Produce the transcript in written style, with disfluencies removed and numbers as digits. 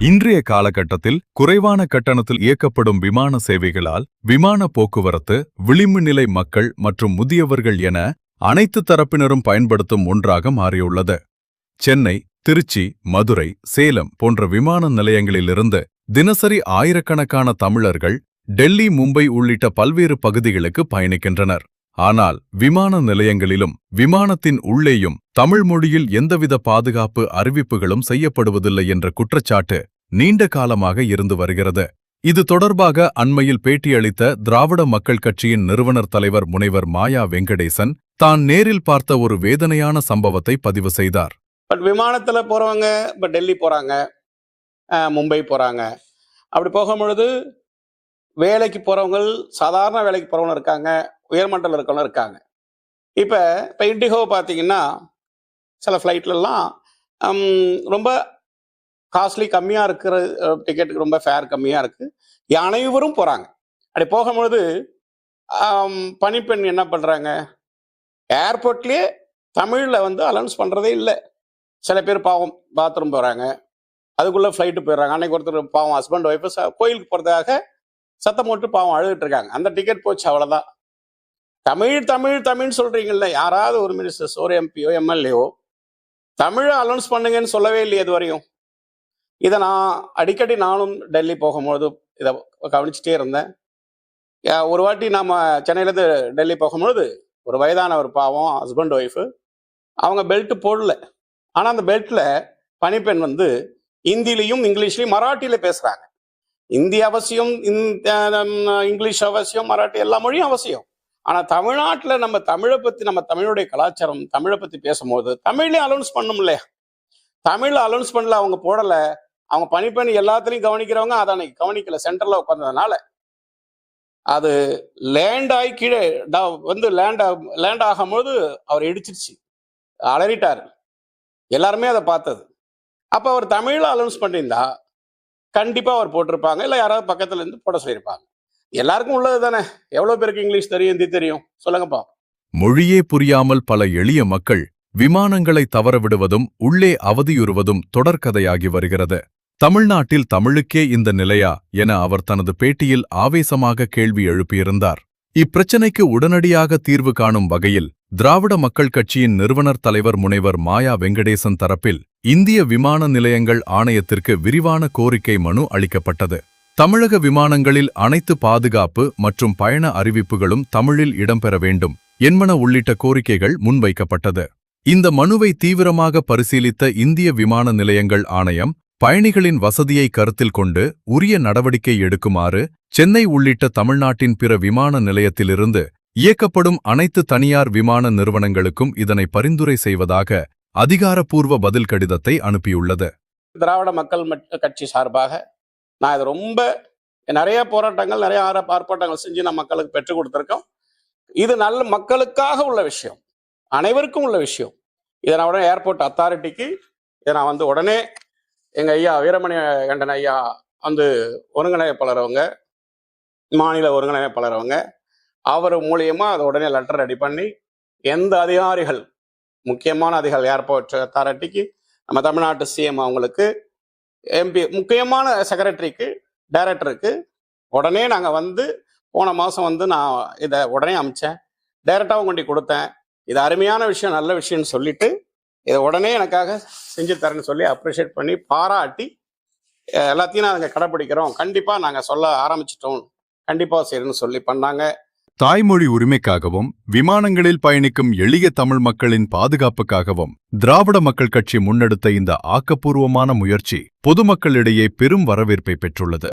இன்றைய காலகட்டத்தில் குறைவான கட்டணத்தில் இயக்கப்படும் விமான சேவைகளால் விமான போக்குவரத்து விளிம்பு நிலை மக்கள் மற்றும் முதியவர்கள் என அனைத்து தரப்பினரும் பயன்படுத்தும் ஒன்றாக மாறியுள்ளது. சென்னை, திருச்சி, மதுரை, சேலம் போன்ற விமான நிலையங்களிலிருந்து தினசரி ஆயிரக்கணக்கான தமிழர்கள் டெல்லி, மும்பை உள்ளிட்ட பல்வேறு பகுதிகளுக்கு பயணிக்கின்றனர். ஆனால் விமான நிலையங்களிலும் விமானத்தின் உள்ளேயும் தமிழ் மொழியில் எந்தவித பாதுகாப்பு அறிவிப்புகளும் செய்யப்படுவதில்லை என்ற குற்றச்சாட்டு நீண்ட காலமாக இருந்து வருகிறது. இது தொடர்பாக அண்மையில் பேட்டியளித்த திராவிட மக்கள் கட்சியின் நிறுவனர் தலைவர் முனைவர் மாயா வெங்கடேசன் தான் நேரில் பார்த்த ஒரு வேதனையான சம்பவத்தை பதிவு செய்தார். விமானத்துல போறவங்க இப்ப டெல்லி போறாங்க, மும்பை போறாங்க. அப்படி போகும்பொழுது வேலைக்கு போறவங்க, சாதாரண வேலைக்கு போறவங்க இருக்காங்க, உயர்மண்டல இருக்கவங்க இருக்காங்க. இப்போ இண்டிகோ பார்த்தீங்கன்னா சில ஃப்ளைட்லலாம் ரொம்ப காஸ்ட்லி கம்மியாக இருக்கிற டிக்கெட்டுக்கு ரொம்ப ஃபேர் கம்மியாக இருக்குது. அனைவரும் போகிறாங்க. அப்படி போகும்பொழுது பணிப்பெண் என்ன பண்ணுறாங்க, ஏர்போர்ட்லேயே தமிழில் அலௌன்ஸ் பண்ணுறதே இல்லை. சில பேர் பாவம் பாத்ரூம் போகிறாங்க, அதுக்குள்ளே ஃப்ளைட்டு போயிடுறாங்க. அன்னைக்கு ஒருத்தர் பாவம் ஹஸ்பண்ட் ஒய்ஃபு கோயிலுக்கு போகிறதுக்காக சத்தம் போட்டு பாவம் அழுதுட்டு இருக்காங்க. அந்த டிக்கெட் போச்சு, அவ்வளோதான். தமிழ் தமிழ் தமிழ்னு சொல்றீங்கல்ல, யாராவது ஒரு மினிஸ்டர்ஸ், ஒரு எம்பியோ எம்எல்ஏோ தமிழை அலௌன்ஸ் பண்ணுங்கன்னு சொல்லவே இல்லையே இது வரையும். இதை நான் அடிக்கடி நானும் டெல்லி போகும்போது இதை கவனிச்சுட்டே இருந்தேன். ஒரு வாட்டி நாம் சென்னையிலேருந்து டெல்லி போகும்பொழுது ஒரு வயதான ஒரு பாவம் ஹஸ்பண்ட் ஒய்ஃபு, அவங்க பெல்ட்டு போடல. ஆனால் அந்த பெல்ட்டில் பணிப்பெண் ஹிந்திலையும் இங்கிலீஷ்லையும் மராட்டியில் பேசுகிறாங்க. இந்தி அவசியம், இங்கிலீஷ் அவசியம், மராட்டி எல்லா மொழியும் அவசியம். ஆனால் தமிழ்நாட்டில் நம்ம தமிழை பற்றி, நம்ம தமிழுடைய கலாச்சாரம், தமிழை பற்றி பேசும்போது தமிழ்லேயே அலௌன்ஸ் பண்ணும் இல்லையா? தமிழில் அலௌன்ஸ் பண்ணல, அவங்க போடலை. அவங்க பணிப்பெண் எல்லாத்துலேயும் கவனிக்கிறவங்க அதை அன்னைக்கு கவனிக்கல, சென்டரில் உட்காந்ததுனால அது லேண்ட் ஆகி கீழே லேண்ட் ஆகும்போது அவர் இடிச்சிருச்சு, அலறிட்டார். எல்லாருமே அதை பார்த்தது. அப்போ அவர் தமிழில் அலௌன்ஸ் பண்ணியிருந்தா கண்டிப்பாக அவர் போட்டிருப்பாங்க, இல்லை யாராவது பக்கத்துல இருந்து போட சொல்லியிருப்பாங்க. எல்லாருக்கும் உள்ளது தானே. எவ்வளவு பேருக்கு இங்கிலீஷ் தெரியும், ஹிந்தி தெரியும், சொல்லுங்கப்பா. மொழியே புரியாமல் பல எளிய மக்கள் விமானங்களை தவறவிடுவதும் உள்ளே அவதியுறுவதும் தொடர்கதையாகி வருகிறது. தமிழ்நாட்டில் தமிழுக்கே இந்த நிலையா என அவர் தனது பேட்டியில் ஆவேசமாக கேள்வி எழுப்பியிருந்தார். இப்பிரச்சினைக்கு உடனடியாக தீர்வு காணும் வகையில் திராவிட மக்கள் கட்சியின் நிறுவனர் தலைவர் முனைவர் மாயா வெங்கடேசன் தரப்பில் இந்திய விமான நிலையங்கள் ஆணையத்திற்கு விரிவான கோரிக்கை மனு அளிக்கப்பட்டது. தமிழக விமானங்களில் அனைத்து பாதுகாப்பு மற்றும் பயண அறிவிப்புகளும் தமிழில் இடம்பெற வேண்டும் என்பன உள்ளிட்ட கோரிக்கைகள் முன்வைக்கப்பட்டது. இந்த மனுவை தீவிரமாக பரிசீலித்த இந்திய விமான நிலையங்கள் ஆணையம் பயணிகளின் வசதியை கருத்தில் கொண்டு உரிய நடவடிக்கை எடுக்குமாறு சென்னை உள்ளிட்ட தமிழ்நாட்டின் பிற விமான நிலையத்திலிருந்து இயக்கப்படும் அனைத்து தனியார் விமான நிறுவனங்களுக்கும் இதனை பரிந்துரை செய்வதாக அதிகாரப்பூர்வ பதில் கடிதத்தை அனுப்பியுள்ளது. திராவிட மக்கள் கட்சி சார்பாக நான் இது ரொம்ப நிறைய போராட்டங்கள், நிறைய ஆர்ப்பாட்டங்கள் செஞ்சு நான் மக்களுக்கு பெற்றுக் கொடுத்துருக்கோம். இது நல்ல மக்களுக்காக உள்ள விஷயம், அனைவருக்கும் உள்ள விஷயம். இதை நான் உடனே ஏர்போர்ட் அத்தாரிட்டிக்கு இதை நான் உடனே எங்கள் ஐயா வீரமணி கண்டன் ஐயா ஒருங்கிணைப்பாளர், அவங்க மாநில ஒருங்கிணைப்பாளர், அவர் மூலியமாக அதை உடனே லெட்டர் ரெடி பண்ணி எந்த அதிகாரிகள், முக்கியமான அதிகாரிகள், ஏர்போர்ட் அத்தாரிட்டிக்கு, நம்ம தமிழ்நாட்டு சிஎம் அவங்களுக்கு, எம்பி, முக்கியமான செக்ரட்டரிக்கு, டைரக்டருக்கு உடனே நாங்கள் போன மாதம் நான் இதை உடனே அமிச்சேன். டைரக்டாகவும் கொண்டு கொடுத்தேன். இது அருமையான விஷயம், நல்ல விஷயம்னு சொல்லிட்டு இதை உடனே எனக்காக செஞ்சு தரேன்னு சொல்லி அப்ரிஷியேட் பண்ணி பாராட்டி எல்லாத்தையும் நாங்கள் கடைப்பிடிக்கிறோம், கண்டிப்பாக நாங்கள் சொல்ல ஆரம்பிச்சிட்டோம், கண்டிப்பாக சரின்னு சொல்லி பண்ணாங்க. தாய்மொழி உரிமைக்காகவும் விமானங்களில் பயணிக்கும் எளிய தமிழ் மக்களின் பாதுகாப்புக்காகவும் திராவிட மக்கள் கட்சி முன்னெடுத்த இந்த ஆக்கப்பூர்வமான முயற்சி பொதுமக்களிடையே பெரும் வரவேற்பை பெற்றுள்ளது.